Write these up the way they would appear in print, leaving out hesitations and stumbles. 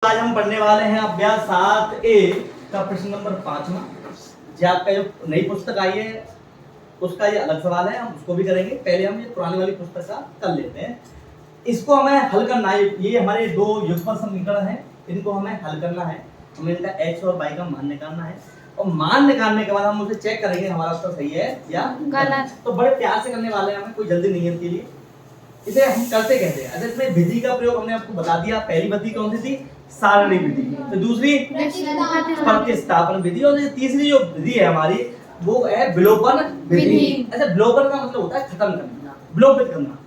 आज हम पढ़ने वाले हैं अभ्यास 7A का प्रश्न नंबर 5वां। जो आपका जो नई पुस्तक आई है उसका ये अलग सवाल है, हम उसको भी करेंगे। पहले हम ये पुरानी वाली पुस्तक का कर लेते हैं। इसको हमें हल करना है। ये हमारे दो युग्म समीकरण हैं, इनको हमें हल करना है। हमें इनका x और y का मान निकालना है और मान निकालने के बाद हम उसे चेक करेंगे हमारा उत्तर सही है या गलत। तो बड़े प्यार से करने वाले हैं, हमें कोई जल्दी नहीं है इनके लिए। इसे हम करते कैसे हैं? अच्छा, इसमें विधि का प्रयोग हमने आपको बता दिया। पहली विधि कौन सी थी? सारणी विधि। तो दूसरी प्रतिस्थापन विधि, और तीसरी जो विधि है हमारी वो है विलोपन विधि। अच्छा, विलोपन का मतलब होता है खत्म करना, विलोपित करना,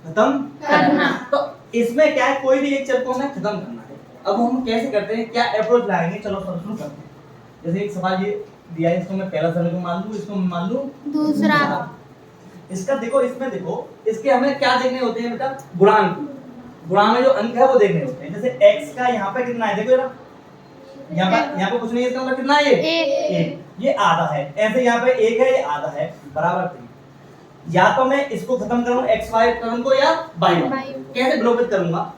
खत्म करना। तो इसमें क्या है, कोई भी एक चर को हमें खत्म करना है। अब हम कैसे करते हैं, क्या अप्रोच लाएंगे? चलो शुरू करते हैं। जैसे एक सवाल ये दिया है, इसको मैं पहला समीकरण मान लूं, इसको मैं मान लूं दूसरा। इसका देखो, इसमें देखो, इसके हमें क्या देखने होते हैं बेटा? गुणांक। गुणांक में जो अंक है वो देखने होते हैं। जैसे x का यहाँ पे कितना है, देखो जरा, यहाँ पे कुछ नहीं है, इसका मतलब कितना है? ये एक, ये आधा है। ऐसे यहाँ पे एक है, ये आधा है, बराबर 3। या तो मैं इसको खत्म करूं xy टर्म को, या y कैसे विलोपित करूंगा?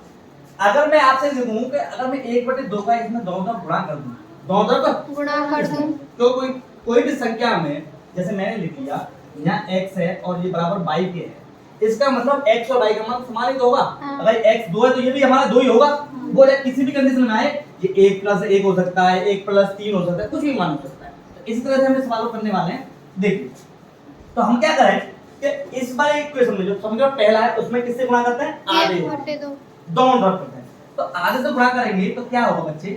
अगर मैं आपसे लिखूं कि अगर मैं 1/2 का इसमें दोनों तरफ गुणा कर दूं, दोनों तरफ गुणा कर दूं, तो कोई भी संख्या में, जैसे मैंने लिख लिया यहाँ x है और ये बराबर y के है, इसका मतलब x और y का मान समान ही तो होगा। अगर x 2 है तो ये भी हमारा 2 ही होगा। वो किसी भी कंडीशन में आए, ये 1 + 1 हो सकता है, 1 + 3 हो सकता है, कुछ भी मान हो सकता है। तो इसी तरह से हम सवालों करने वाले हैं। देखिए, तो हम क्या करें कि इस बार इक्वेशन में जो समीकरण पहला है उसमें किससे गुणा करते हैं? आधे, दोनों तरफ करते हैं। तो आधे से गुणा करेंगे तो क्या होगा बच्चे?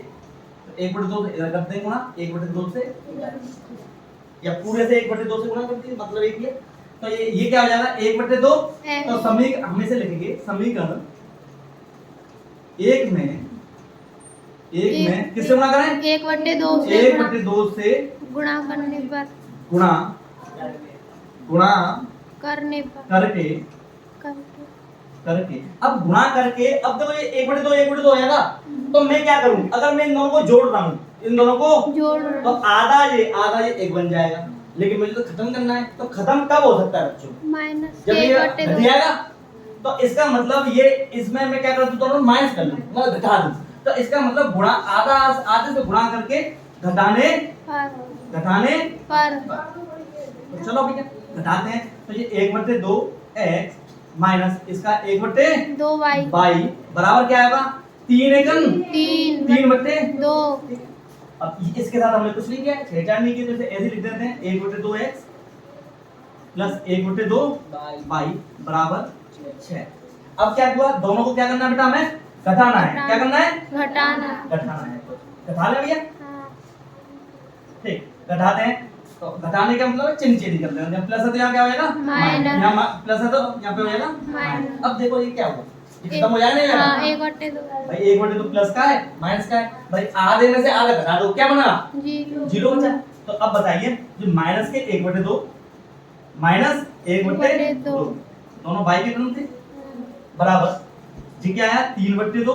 तो 1/2 से इधर करते हैं गुणा, 1/2 से इधर, या पूरे से 1/2 से गुणा करते हैं, मतलब एक ही है। तो ये क्या हो जाएगा? 1/2। तो समीकरण हम इसे लिखेंगे, समीकरण एक में किससे गुणा करें? 1/2 से गुणा करने पर, गुणा करने पर, करके अब गुणा करके, अब देखो ये 1/2 हो जाएगा। तो मैं क्या करूं, अगर मैं इन दोनों को जोड़ रहा हूं, इन दोनों को जोड़, तो आधा ये एक बन जाएगा। लेकिन मुझे तो खत्म करना है, तो खत्म कब हो सकता है बच्चों? जब ये घट जाएगा। तो इसका मतलब ये, इसमें मैं क्या कर दूं, दोनों माइनस कर दूं, मतलब घटा दूं। तो इसका मतलब गुणा, आधे से गुणा करके घटाने पर। तो चलो भैया घटाते हैं। तो ये 1/2 x माइनस इसका 1/2 y बराबर क्या आएगा? 3/2। अब इसके साथ हमने कुछ नहीं किया, छेड़छाड़ नहीं की, तो इसे ऐसे लिख देते हैं 1/2 x प्लस 1/2 y बराबर 6। अब क्या हुआ, दोनों को क्या करना है बेटा? हमें घटाना है। क्या करना है? घटाना है। तो घटा ले भैया। ठीक, घटाते हैं। तो घटाने का मतलब चिन्ह चेंज कर देना। जब प्लस है तो यहाँ क्या हो जाएगा? माइनस। यहाँ प्लस है तो यहाँ पे हो जाएगा माइनस। अब देखो ये क्या हुआ, ये खत्म हो जाएगा नहीं? हां, 1/2 भाई, 1/2 प्लस का है, माइनस का है भाई, आधे में से आधा घटा दो, क्या बना? 0 बचा। तो अब बताइए, जो माइनस के 1/2 माइनस 1/2 दोनों बाई की टर्म थे, बराबर जी क्या आया? 3/2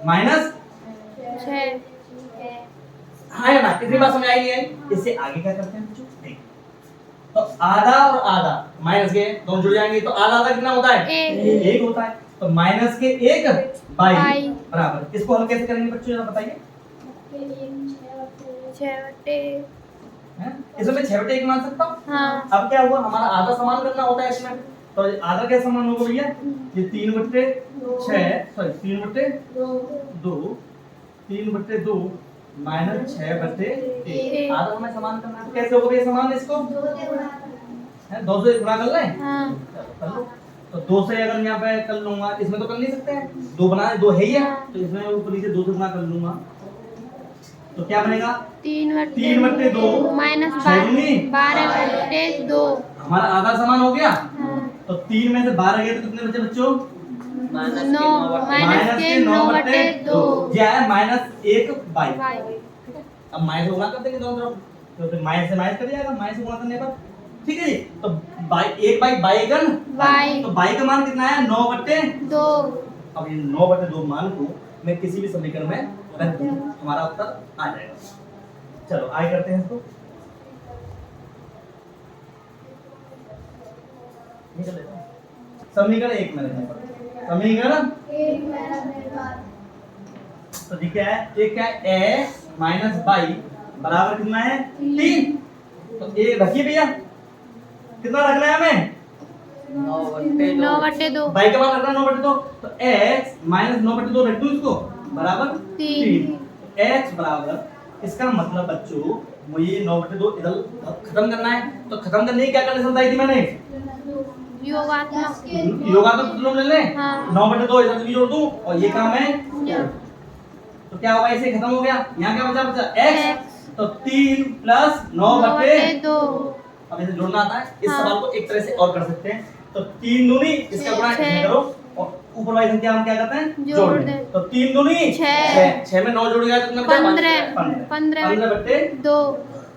माइनस 6। हाँ या ना? कितनी बात समझ आई नहीं आई? इससे आगे क्या करते हैं बच्चों? देखिए, तो आधा और आधा माइनस के दोनों जुड़ जाएंगे, तो आधा आधा कितना होता है? 1 होता है। तो माइनस के 1 बाई बराबर, इसको हम कैसे करेंगे बच्चों, जरा बताइए। 6/1 इसमें 6/1 मान सकता हूँ। हाँ। अब क्या हुआ, हमारा आधा समान करना होता है इसमें, तो आधा क्या समान होगा भैया? ये 3/2 माइनस 6/1 आधा हमें समान करना है। कैसे होगा भैया समान? इसको 2 से गुणा कर लें। हाँ। कर लो। तो 2 से अगर यहाँ पे कर लूंगा, इसमें तो कर नहीं सकते हैं, 2 बनाए, 2 है ही है, तो इसमें ऊपर नीचे 2 से गुणा कर लूंगा, तो क्या बनेगा? 3/2 माइनस 12/2 हमारा आधा समान हो गया। तो 3 में से 12 गए तो कितने बचे बच्चों? -9/2 क्या है? -1 बाई। अब माइनस से गुणा कर देंगे दोनों तरफ, तो फिर माइनस से माइनस कट जाएगा, माइनस से गुणा करने पर। ठीक है जी। तो बाई 1 बाई बाईगन बाई, तो बाई का मान कितना है? 9/2। अब ये 9/2 मान को मैं किसी भी समीकरण में रख दूं, हमारा उत्तर आ जाएगा। चलो आगे करते हैं इसको। निकल लेते हैं समीकरण 1 में रखने पर। समीकरण 1 में रखने पर तो ये क्या है, ये क्या है, a माइनस बाई बराबर कितना है 3। तो ये रखिए भैया, कितना रखना है हमें 9/2 बाई का मान रखना है 9/2। तो x माइनस 9/2 रख दूं इसको बराबर 3। x बराबर, इसका मतलब बच्चों मुझे 9/2 इधर खत्म करना है। तो खत्म करने की क्या कंडीशन बताई थी मैंने, योगात्मक योगात्मक तुलना ले लें। हाँ। 9/2 इधर भी जोड़ दूं और ये काम है तो क्या होगा, इसे खत्म हो गया। यहाँ क्या बचा बचा x, तो 3 प्लस 9/2। 9/2 अब इसे जोड़ना आता है। इस हाँ। सवाल को एक तरह से और कर सकते हैं। तो 3 दूनी इसका गुणा इसमें करो और ऊपर वाली संख्या हम क्या करते हैं जोड़ दें। दें। तो 3 दूनी 6 में 9 जोड़ गया तो कितना बचा 15/2।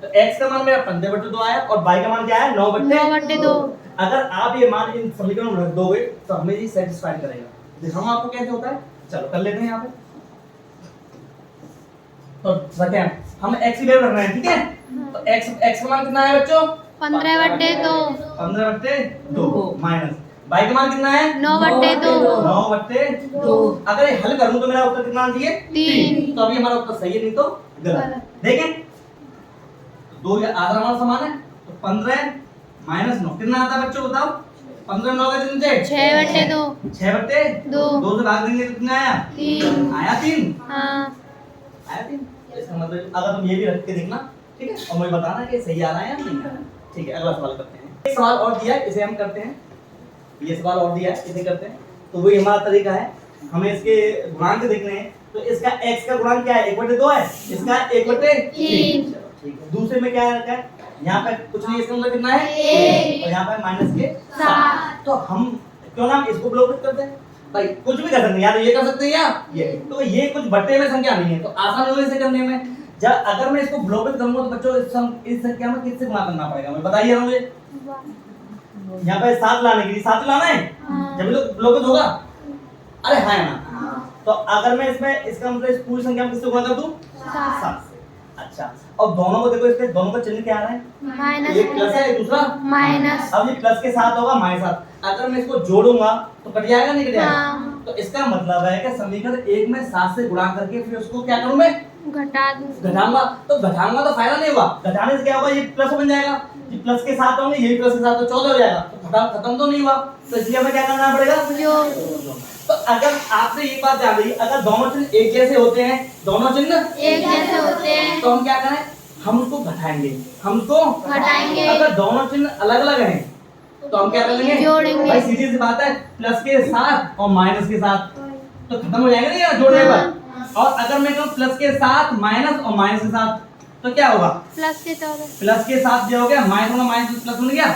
तो x का मान मेरा 15/2 आया और y का मान क्या है 9/2। अगर आप ये मान इन समीकरणों में रख दोगे तो हमें ये सेटिस्फाई करेगा। दिखाऊं आपको कैसे होता है, चलो कर लेते हैं यहाँ पे। तो रखें हम x की वैल्यू रख रहे हैं, ठीक है। तो x का मान कितना है बच्चों 15/2 15/2 माइनस y का मान कितना है 9/2 9/2। अगर ये हल करूं तो मेरा उत्तर कितना आना चाहिए 3। तो अभी हमारा उत्तर सही है, नहीं तो गलत। देखें दो या आधा मान समान है। तो 15 माइनस 9 कितना आता है बच्चों बताओ। 15 9 का कितने 6/2 6/2 2 से भाग देंगे तो कितना आया 3 आया 3 हाँ आया 3। इसका मतलब अगर तुम ये भी रख के देखना, ठीक है, और मुझे बताना कि सही आ रहा है या नहीं आ रहा है। ठीक है, अगला सवाल करते हैं। एक सवाल और दिया है, इसे हम करते हैं। ये सवाल और दिया है, इसे करते हैं। तो वही हमारा तरीका है, हमें इसके गुणांक देखने हैं। तो इसका x का गुणांक क्या है 1/2 है, इसका 1/3। ठीक है, दूसरे में क्या रखा है, यहाँ पे कुछ नहीं, इसका मतलब कितना है 1 और यहाँ पे माइनस के 7। तो हम क्यों ना इसको ब्लॉक करते हैं भाई, कुछ भी कर सकते हैं, या तो ये कर सकते हैं या ये। तो ये कुछ बट्टे में संख्या नहीं है तो आसान होगा इसे करने में। जब अगर मैं इसको ब्लॉक करूंगा तो बच्चों इस संख्या में किससे गुणा करना पड़ेगा मुझे बताइए मुझे। यहाँ पे 7 लाने के लिए 7 लाना है जब लोग ब्लॉक होगा। अरे हाँ ना, तो अगर मैं इसमें इसका मतलब इस पूरी संख्या में किससे गुणा कर दूं 7 से। अच्छा, और दोनों को देखो, इसके दोनों का चिन्ह क्या आ रहा है माइनस एक प्लस है एक दूसरा माइनस। अब ये प्लस के साथ होगा माइनस 7। अगर मैं इसको जोड़ूंगा तो कट जाएगा नहीं कट जाएगा। हाँ। तो इसका मतलब है कि समीकरण 1 में 7 से गुणा करके फिर उसको क्या करूं मैं घटाऊंगा। तो घटाऊंगा तो फायदा नहीं हुआ, घटाने से क्या होगा ये प्लस बन जाएगा, ये प्लस के साथ होंगे ये प्लस के साथ तो 14 हो जाएगा। तो घटा खत्म तो नहीं हुआ, तो इसलिए हमें क्या करना पड़ेगा तो अगर आपने ये बात जान ली, अगर दोनों चिन्ह एक जैसे होते हैं, दोनों चिन्ह एक जैसे होते हैं तो हम क्या करें, हम उसको घटाएंगे, हम उसको घटाएंगे। अगर दोनों चिन्ह अलग अलग हैं तो हम क्या कर लेंगे जोड़ेंगे। भाई सीधी सी बात है, प्लस के साथ और माइनस के साथ तो खत्म हो जाएगा नहीं जोड़ने पर। और अगर मैं कहूं प्लस के साथ माइनस और माइनस के साथ तो क्या होगा प्लस के 14 प्लस के साथ जो हो गया माइनस होगा माइनस प्लस बन गया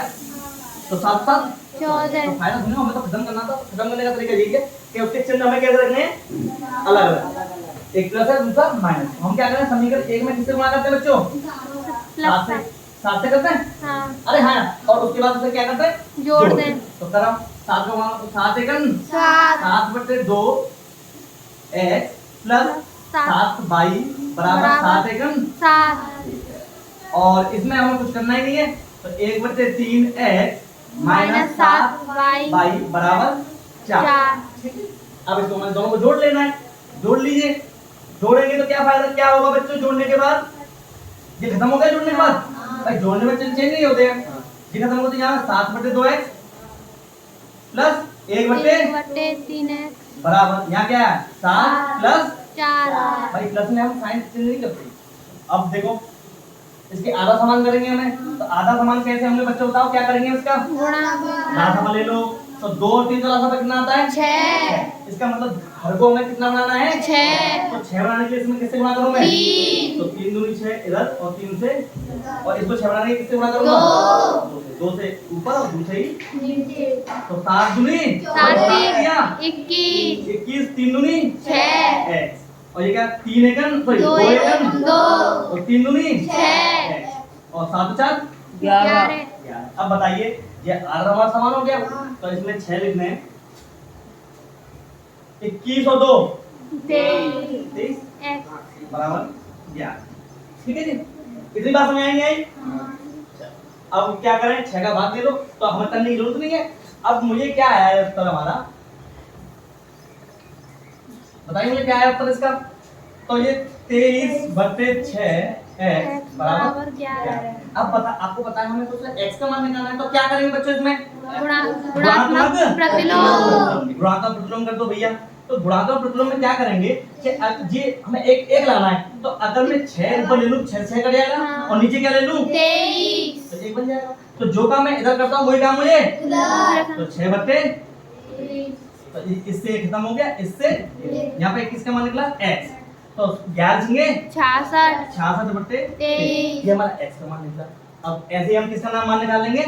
तो 7 7 14 तो फायदा सुनो, हमें तो खत्म करना था। खत्म करने का तरीका यही है कि उसके चिन्ह हमें कैसे रखने हैं अलग अलग, एक प्लस है दूसरा माइनस। हम क्या करें समीकरण 1 में किससे गुणा करते हैं बच्चों 7 से करते हैं। हाँ अरे हाँ, और उसके बाद उसे क्या करते हैं जोड़ दें। तो करो 7 को मान 7 एकम 7/2 x प्लस 7y बराबर 7 एकम 7 और इसमें हमें कुछ करना ही नहीं है। तो 1/3 x माइनस 7y बराबर 4। अब इसको हमें दोनों को जोड़ लेना है, जोड़ लीजिए। जोड़ेंगे तो क्या फायदा क्या होगा बच्चों, जोड़ने के बाद ये खत्म हो गया। जोड़ने के बाद भाई जोड़ने में चिन्ह चेंज नहीं होते हैं, ये खत्म होते हैं। यहाँ 7/2x प्लस 1/3x बराबर यहाँ क्या है 7 प्लस 4 भाई प्लस में हम साइन चेंज नहीं करते। अब देखो इसके आधा समान करेंगे हमें, तो आधा समान कैसे होंगे बच्चों बताओ क्या करेंगे इसका लासापा ले लो। तो 2 और 3 का लासापा कितना आता है 6। इसका मतलब हर को हमें कितना बनाना है 6। तो 6 बनाने के लिए इसमें किससे गुणा करूं मैं 3। तो 3 दूनी 6 इधर और 3 से, और इसको 6 बनाने के लिए किससे गुणा करूंगा 2 से ऊपर और दूसरे ही नीचे। तो 7 दूनी 21 3 दूनी 6 और ये क्या 3 एकम सॉरी 2 एकम 2 और 3 दूनी 6 और 7 4 11। अब बताइए ये आधा हमारा समान हो गया, तो इसमें 6 लिखने हैं। 21 और 2 23 बराबर 11। ठीक है जी, इतनी बात समझ आई? अब क्या करें 6 का भाग दे दो, तो हमें करने की जरूरत नहीं है। अब मुझे क्या आया है उत्तर हमारा, बताइए मुझे क्या आया उत्तर इसका तो ये 23/6 x बराबर 11। अब बता, आपको पता है हमें कुछ x का मान निकालना है, तो क्या करेंगे बच्चों इसमें? गुणात्मक प्रतिलोम। गुणात्मक प्रतिलोम कर दो भैया। तो गुणात्मक प्रतिलोम में क्या करेंगे कि ये हमें एक लाना है, तो अगर मैं 6 ऊपर ले लूं 6 कट जाएगा, हाँ। और नीचे क्या ले लूं 23। तो 1 बन जाएगा। तो जो काम मैं इधर करता हूं वही काम मुझे, तो 6 तो इससे खत्म हो गया, इससे यहाँ पे किसका मान निकला x, तो 11 छेंगे 66। 66/23 ये हमारा x का मान निकला। अब ऐसे ही हम किसका नाम मान निकाल लेंगे? y।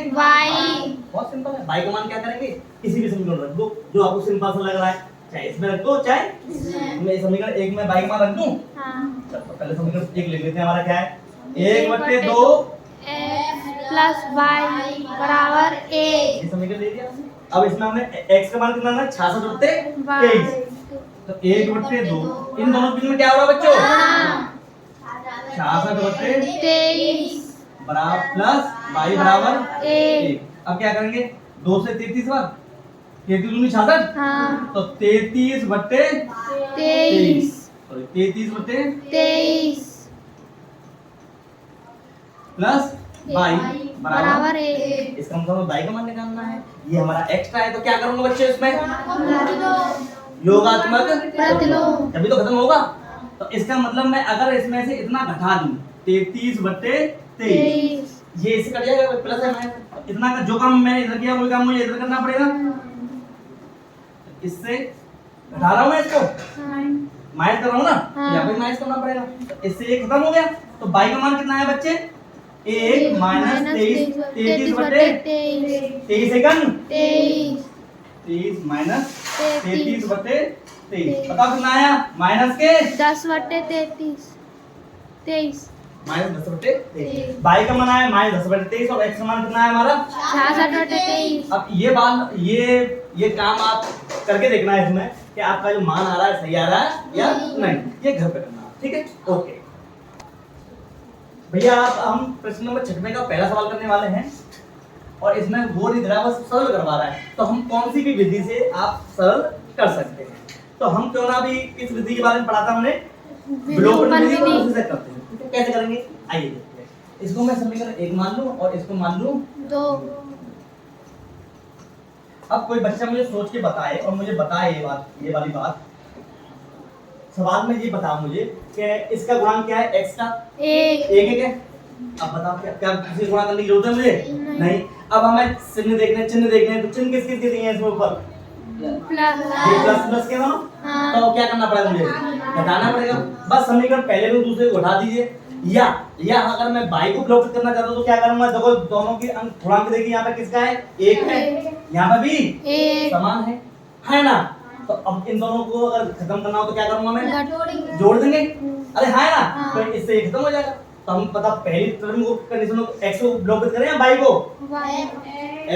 बहुत सिंपल है। y का मान क्या करेंगे? किसी भी समीकरण रख दो जो आपको सिंपल सा लग रहा है, चाहे इसमें रख दो चाहे मैं समीकरण 1 में y का मान रख दूं। हाँ। तो पहले समीकरण 1 लिख लेते हैं, हमारा क्या है 1/2 x प्लस y बराबर 1। ये समीकरण ले लिया। अब इसमें हमने x का मान कितना है 66/23, तो 1/2 इन दोनों के बीच में क्या हो रहा है बच्चों? 66/23 बराबर प्लस y बराबर 1। अब क्या करेंगे 2 से 33 बार, 33 दूनी 66, हाँ। तो 33/23 सॉरी 33/23 प्लस y बराबर 1। इसका मतलब y का मान निकालना है। ये हमारा एक्स्ट्रा है, तो क्या करूंगा बच्चे इसमें? योगात्मक प्रतिलोम। तभी तो खत्म होगा। तो इसका मतलब मैं अगर इसमें से इतना घटा दूं 33/23 ये इससे कट जाएगा, प्लस है माइनस, इतना का जो काम मैंने इधर किया वही काम मुझे इधर करना पड़ेगा। इससे घटा रहा हूं मैं इसको, माइनस कर रहा हूं ना, हाँ। यहाँ पे माइनस करना पड़ेगा। तो इससे ये खत्म हो गया। तो y का मान कितना है बच्चे? 1 माइनस 23 सेकंड 23 माइनस 33/23 बताओ कितना आया? माइनस के 10/33 23। माइनस 10/23। y का मान आया माइनस 10/23 और x का मान कितना है हमारा? 66/23। अब ये बात ये काम आप करके देखना है इसमें कि आपका जो मान आ रहा है सही आ रहा है या नहीं, ये घर पे करना है, ठीक है? ओके भैया, आप हम प्रश्न नंबर 96 का पहला सवाल करने वाले हैं और इसमें वो नहीं दे रहा, बस सरल करवा रहा है। तो हम कौन सी भी विधि से आप सरल कर सकते हैं, तो हम क्यों ना भी इस विधि के बारे में पढ़ा था हमने, विलोपन विधि को कैसे करते हैं, ठीक है? कैसे करेंगे आइए देखते हैं। इसको मैं समीकरण 1 मान लूं और इसको मान लूं 2। अब कोई बच्चा मुझे सोच के बताए और मुझे बताए ये वाली बात सवाल में ये बता मुझे कि इसका गुणांक क्या है x का? 1 है क्या? अब बताओ क्या किसी गुणा करने की जरूरत है मुझे? नहीं। अब हमें चिन्ह देखने तो चिन्ह किस किस के दिए हैं इसमें ऊपर? प्लस के ना, तो क्या करना पड़ेगा मुझे? घटाना पड़ेगा। बस समीकरण पहले में दूसरे को घटा दीजिए। या अगर मैं y को प्लॉट करना चाहता हूं तो क्या करूंगा? देखो दोनों की अंक गुणांक देखिए, यहाँ पे किसका है? 1 है, यहाँ पे भी समान है ना? तो अब इन दोनों को अगर खत्म करना हो तो क्या करूंगा मैं? जोड़ देंगे। अरे है ना? तो इससे ये खत्म हो जाएगा। तो हम पता पहली टर्म को कंडीशन को x को ब्लॉक करें या y को?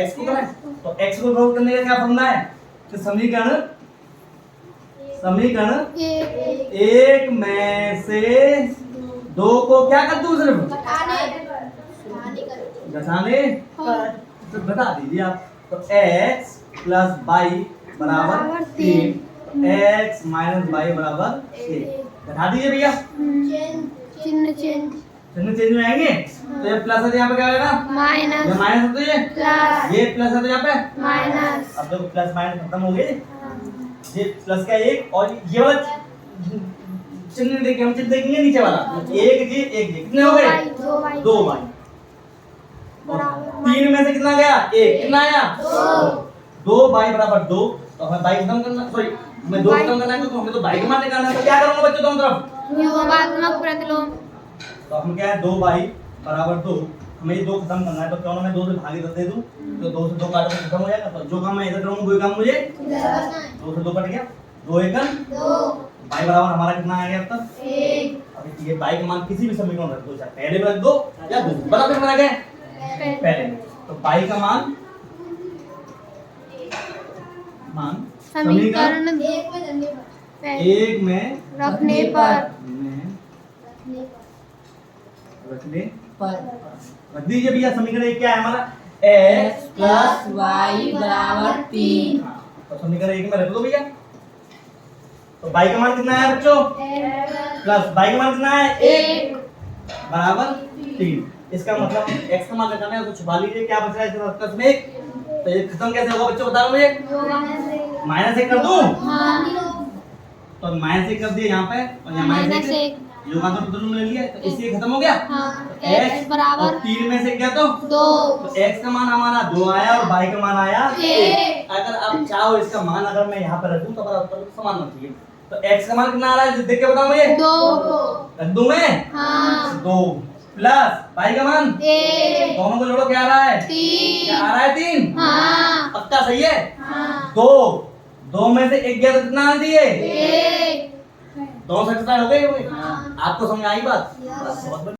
x को करें। तो x को ब्लॉक करने का क्या फॉर्मूला है? तो समीकरण 1 में से 2 को क्या कर दूं? सिर्फ घटाने तो घटा दीजिए आप। तो x प्लस y बराबर 3, x माइनस y बराबर 1। घटा दीजिए भैया, चिन्ह चेंज में आएंगे। तो ये प्लस है तो यहाँ पे क्या होगा? माइनस। ये माइनस है तो प्लस। ये प्लस है तो यहाँ पे माइनस। अब देखो प्लस माइनस खत्म हो गए। ये प्लस का 1 और ये वाला चिन्ह देखिए, हम चिन्ह देखेंगे नीचे वाला 1 जी 1 जी कितने हो गए? 2y। 3 में से कितना गया? 1। कितना आया? 2y बराबर 2। तो हमें y खत्म करना, सॉरी हमें 2 खत्म करना है क्योंकि हमें तो y का मान निकालना है। तो क्या करूंगा बच्चों दोनों तरफ? योगात्मक प्रतिलोम। तो हम क्या है 2y बराबर 2, हमें ये 2 खत्म करना है। तो क्यों ना मैं 2 से भागी दे दूं, तो 2 से 2 काटो तो खत्म हो जाएगा। तो जो काम मैं इधर करूंगा वही काम मुझे 2 से 2 कट गया, 2 एकम 2। y बराबर हमारा कितना आ गया अब तक? 1। अब ये y का मान किसी भी समीकरण में रख दो, चाहे पहले में रख दो या दूसरे बराबर में रखें पहले में। तो y का मान समीकरण 1 में रखने पर रख दीजिए भैया। समीकरण 1 क्या है हमारा? x प्लस y बराबर 3। तो समीकरण 1 में रख दो भैया। तो बाई का मान कितना है बच्चों? प्लस बाई का मान कितना है? 1 बराबर 3। इसका मतलब x का मान निकालना है तो छुपा लीजिए, क्या बच रहा है इसके बाद प्लस में 1। तो ये खत्म कैसे होगा बच्चों बताओ मुझे? -1 कर दूं? तो -1 कर दिए यहाँ पे और यहाँ -1 जो का तो दोनों ले लिया तो इससे खत्म हो गया। x बराबर 3 में से क्या तो 2। तो x का मान हमारा 2 आया और y का मान आया 1। अगर आप चाहो इसका मान अगर मैं यहाँ पर रखूं तो बराबर समान होना चाहिए। तो x का मान कितना आ रहा है देख के बताओ मुझे? 2। रख दूं मैं? 2 प्लस y का मान 1। दोनों को जोड़ो क्या आ रहा है? 3। क्या आ रहा है? 3। पक्का सही है? 2 में से 1 गया तो कितना आ दिए? 1। 2 से कितना हो गए? आपको समझ आई बात? बस बहुत बढ़िया।